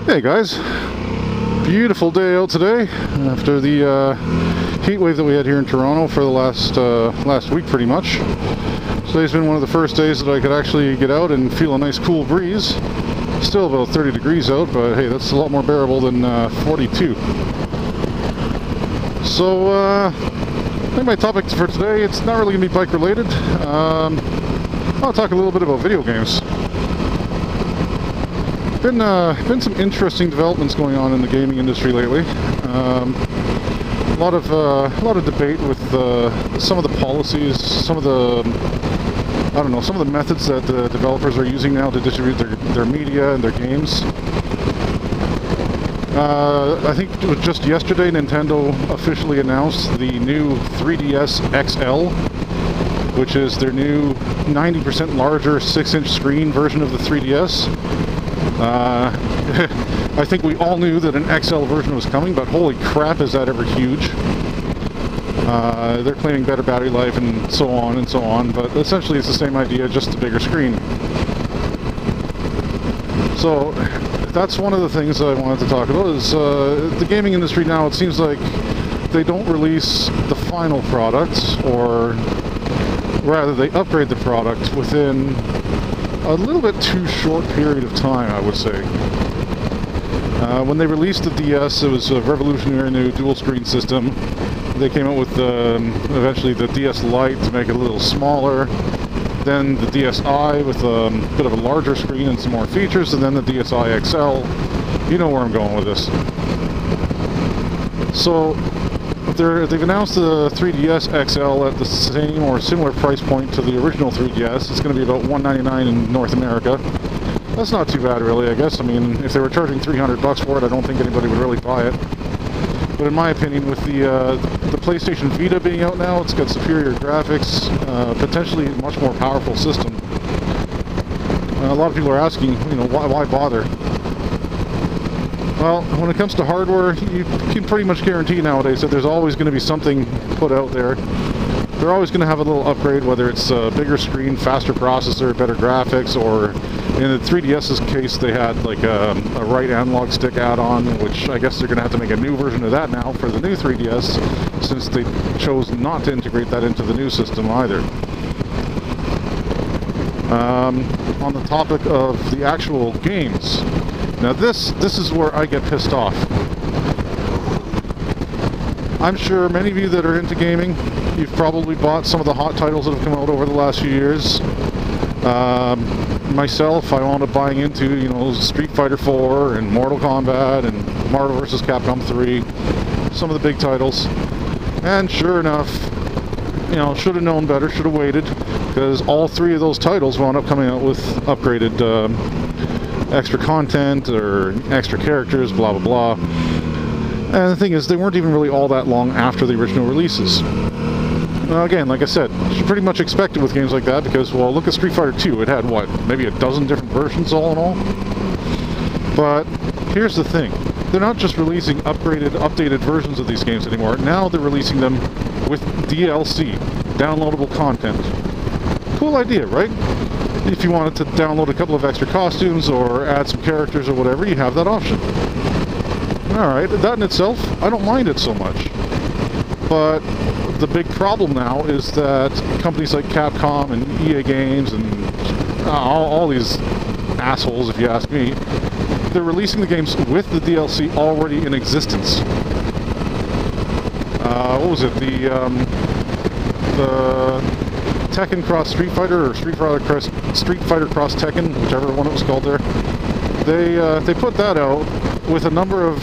Hey guys, beautiful day out today after the heat wave that we had here in Toronto for the last week pretty much. Today's been one of the first days that I could actually get out and feel a nice cool breeze. Still about 30 degrees out, but hey, that's a lot more bearable than 42. So I think my topic for today, it's not really going to be bike related. I'll talk a little bit about video games. Been some interesting developments going on in the gaming industry lately. A lot of debate with some of the policies, some of the methods that the developers are using now to distribute their media and their games. I think it was just yesterday Nintendo officially announced the new 3DS XL, which is their new 90% larger 6-inch screen version of the 3DS. I think we all knew that an XL version was coming, but holy crap, is that ever huge. They're claiming better battery life and so on, but essentially it's the same idea, just a bigger screen. So that's one of the things that I wanted to talk about, is the gaming industry now, it seems like they don't release the final products, or rather they upgrade the product within a little bit too short period of time, I would say. When they released the DS, it was a revolutionary new dual screen system. They came out with eventually the DS Lite to make it a little smaller, then the DSi with a bit of a larger screen and some more features, and then the DSi XL. You know where I'm going with this. So they've announced the 3DS XL at the same or similar price point to the original 3DS. It's going to be about $199 in North America. That's not too bad, really, I guess. I mean, if they were charging $300 for it, I don't think anybody would really buy it. But in my opinion, with the PlayStation Vita being out now, it's got superior graphics, potentially a much more powerful system. A lot of people are asking, you know, why bother? Well, when it comes to hardware, you can pretty much guarantee nowadays that there's always going to be something put out there. They're always going to have a little upgrade, whether it's a bigger screen, faster processor, better graphics, or in the 3DS's case, they had like a right analog stick add-on, which I guess they're going to have to make a new version of that now for the new 3DS, since they chose not to integrate that into the new system either. On the topic of the actual games, now this is where I get pissed off. I'm sure many of you that are into gaming, you've probably bought some of the hot titles that have come out over the last few years. Myself, I wound up buying into, you know, Street Fighter 4 and Mortal Kombat and Marvel vs. Capcom 3, some of the big titles. And sure enough, you know, should have known better, should have waited, because all three of those titles wound up coming out with upgraded extra content or extra characters, blah blah blah. And the thing is, they weren't even really all that long after the original releases. Now again, like I said, you should pretty much expect it with games like that, because, well, look at Street Fighter 2. It had, what, maybe a dozen different versions all in all? But here's the thing. They're not just releasing updated versions of these games anymore. Now they're releasing them with DLC, downloadable content. Cool idea, right? If you wanted to download a couple of extra costumes or add some characters or whatever, you have that option. Alright, that in itself, I don't mind it so much. But the big problem now is that companies like Capcom and EA Games and all these assholes, if you ask me, they're releasing the games with the DLC already in existence. What was it? The Tekken Cross Street Fighter, or Street Fighter Cross Tekken, whichever one it was called there. They put that out with a number of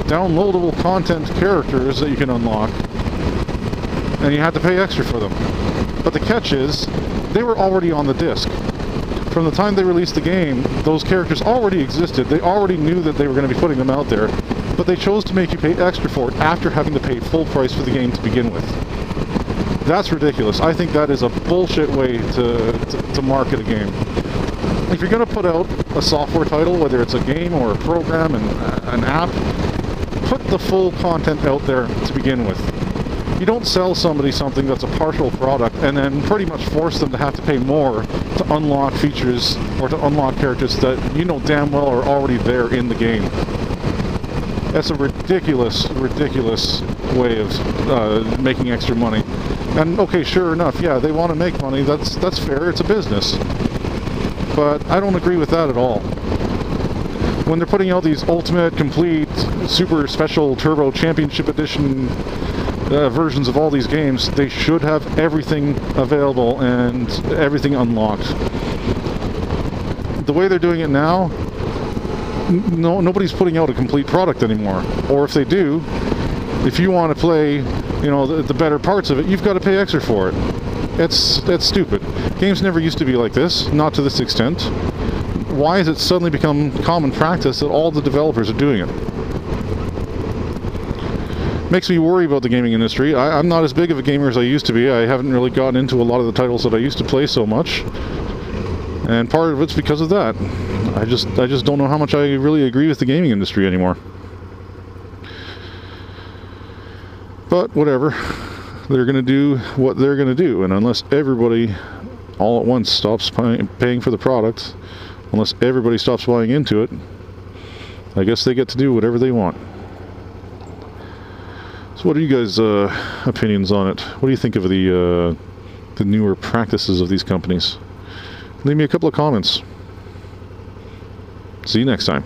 downloadable content characters that you can unlock, and you had to pay extra for them. But the catch is, they were already on the disc. From the time they released the game, those characters already existed. They already knew that they were going to be putting them out there, but they chose to make you pay extra for it after having to pay full price for the game to begin with. That's ridiculous. I think that is a bullshit way to market a game. If you're going to put out a software title, whether it's a game or a program and an app, put the full content out there to begin with. You don't sell somebody something that's a partial product and then pretty much force them to have to pay more to unlock features or to unlock characters that you know damn well are already there in the game. That's a ridiculous, ridiculous way of making extra money. And okay, sure enough, yeah, they want to make money. That's fair. It's a business. But I don't agree with that at all. When they're putting out these ultimate, complete, super special Turbo Championship Edition versions of all these games, they should have everything available and everything unlocked. The way they're doing it now, nobody's putting out a complete product anymore. Or if they do, if you want to play, you know, the better parts of it, you've got to pay extra for it. That's stupid. Games never used to be like this, not to this extent. Why has it suddenly become common practice that all the developers are doing it? Makes me worry about the gaming industry. I'm not as big of a gamer as I used to be. I haven't really gotten into a lot of the titles that I used to play so much. And part of it's because of that. I just don't know how much I really agree with the gaming industry anymore. But whatever. They're going to do what they're going to do. And unless everybody all at once stops paying for the product, unless everybody stops buying into it, I guess they get to do whatever they want. So what are you guys' opinions on it? What do you think of the newer practices of these companies? Leave me a couple of comments. See you next time.